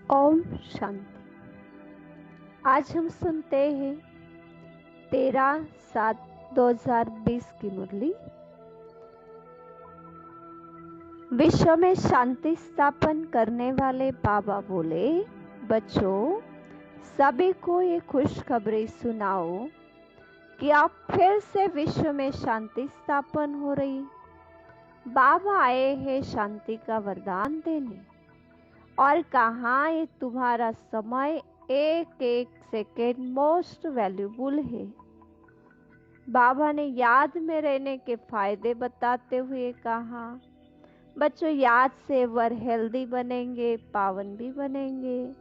ओम शांति। आज हम सुनते हैं 13/7/2020 की मुरली। विश्व में शांति स्थापन करने वाले बाबा बोले, बच्चों सभी को ये खुशखबरी सुनाओ कि अब फिर से विश्व में शांति स्थापन हो रही। बाबा आए हैं शांति का वरदान देने और कहा ये तुम्हारा समय एक एक सेकेंड मोस्ट वैल्यूबल है। बाबा ने याद में रहने के फायदे बताते हुए कहा, बच्चों याद से वर हेल्दी बनेंगे, पावन भी बनेंगे।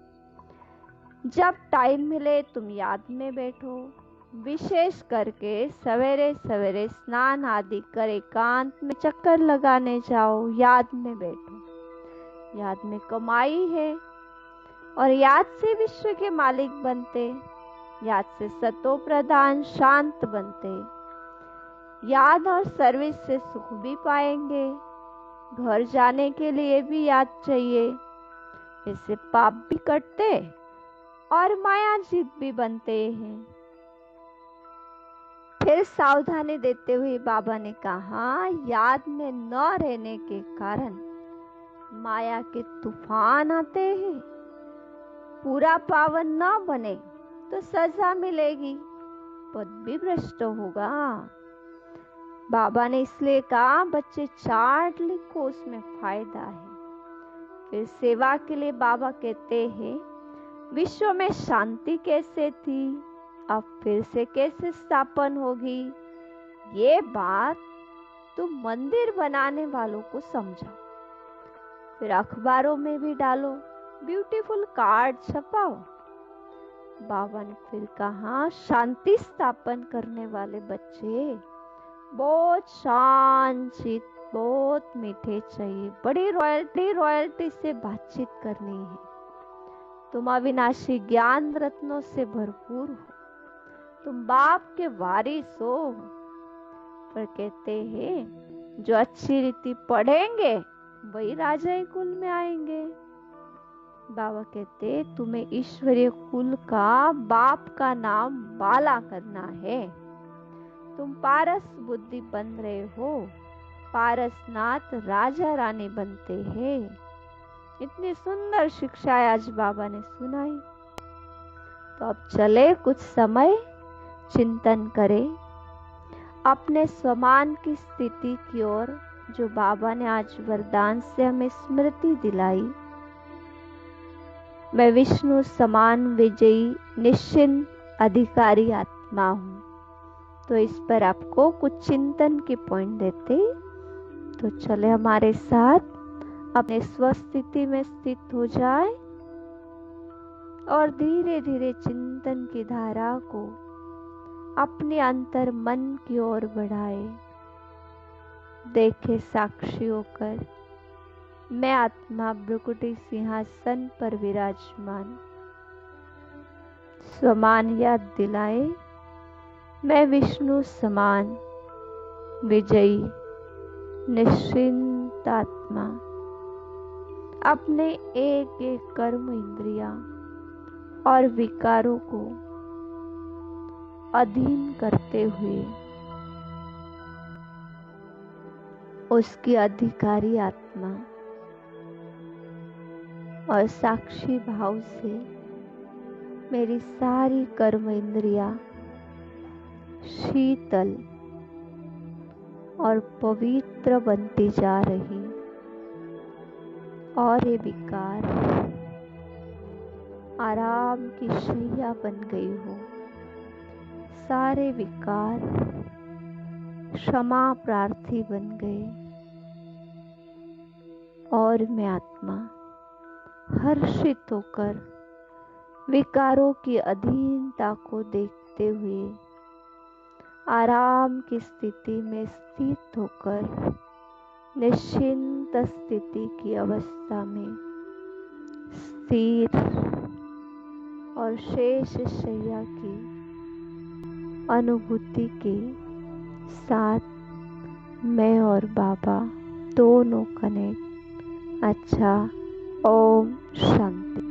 जब टाइम मिले तुम याद में बैठो, विशेष करके सवेरे सवेरे स्नान आदि कर एकांत में चक्कर लगाने जाओ, याद में बैठो। याद में कमाई है और याद से विश्व के मालिक बनते, याद से सतो प्रधान शांत बनते। याद और सर्विस से सुख भी पाएंगे। घर जाने के लिए भी याद चाहिए, इससे पाप भी कटते और माया जीत भी बनते हैं। फिर सावधानी देते हुए बाबा ने कहा, याद में न रहने के कारण माया के तूफान आते हैं। पूरा पावन न बने तो सजा मिलेगी, पद भी भ्रष्ट होगा। बाबा ने इसलिए कहा, बच्चे चार्ट लिखो, उसमें फायदा है। फिर सेवा के लिए बाबा कहते हैं, विश्व में शांति कैसे थी, अब फिर से कैसे स्थापन होगी, ये बात तुम मंदिर बनाने वालों को समझाओ। फिर अखबारों में भी डालो, ब्यूटीफुल कार्ड छपाओ। बाबा ने फिर कहा, शांति स्थापन करने वाले बच्चे बहुत शांत, बहुत मीठे चाहिए, बड़ी रॉयल्टी से बातचीत करनी है। तुम अविनाशी ज्ञान रत्नों से भरपूर हो, तुम बाप के वारिस हो। पर कहते हैं जो अच्छी रीति पढ़ेंगे वही राजा कुल में आएंगे। बाबा कहते तुम्हें ईश्वरीय कुल का बाप का नाम बाला करना है। तुम पारस बुद्धि बन रहे हो, पारसनाथ राजा रानी बनते हैं। इतनी सुंदर शिक्षाएं आज बाबा ने सुनाई। तो अब चले कुछ समय चिंतन करें अपने स्वमान की स्थिति की ओर, जो बाबा ने आज वरदान से हमें स्मृति दिलाई। मैं विष्णु समान विजयी निश्चिंत अधिकारी आत्मा हूँ। तो इस पर आपको कुछ चिंतन के पॉइंट देते। तो चले हमारे साथ अपने स्वस्थिति में स्थित हो जाए और धीरे धीरे चिंतन की धारा को अपने अंतर मन की ओर बढ़ाए। देखे साक्षी होकर मैं आत्मा भ्रुकुटी सिंहासन पर विराजमान। स्वमान याद दिलाए, मैं विष्णु समान विजयी निश्चिंत आत्मा। अपने एक एक कर्म इंद्रिया और विकारों को अधीन करते हुए उसकी अधिकारी आत्मा और साक्षी भाव से मेरी सारी कर्म इंद्रिया शीतल और पवित्र बनती जा रही और ये विकार आराम की शैया बन गई हो। सारे विकार क्षमा प्रार्थी बन गए और मैं आत्मा हर्षित होकर विकारों की अधीनता को देखते हुए आराम की स्थिति में स्थित होकर निश्चिंत स्थिति की अवस्था में स्थिर और शेष शैया की अनुभूति के साथ मैं और बाबा दोनों कनेक्ट। अच्छा, ओम शांति।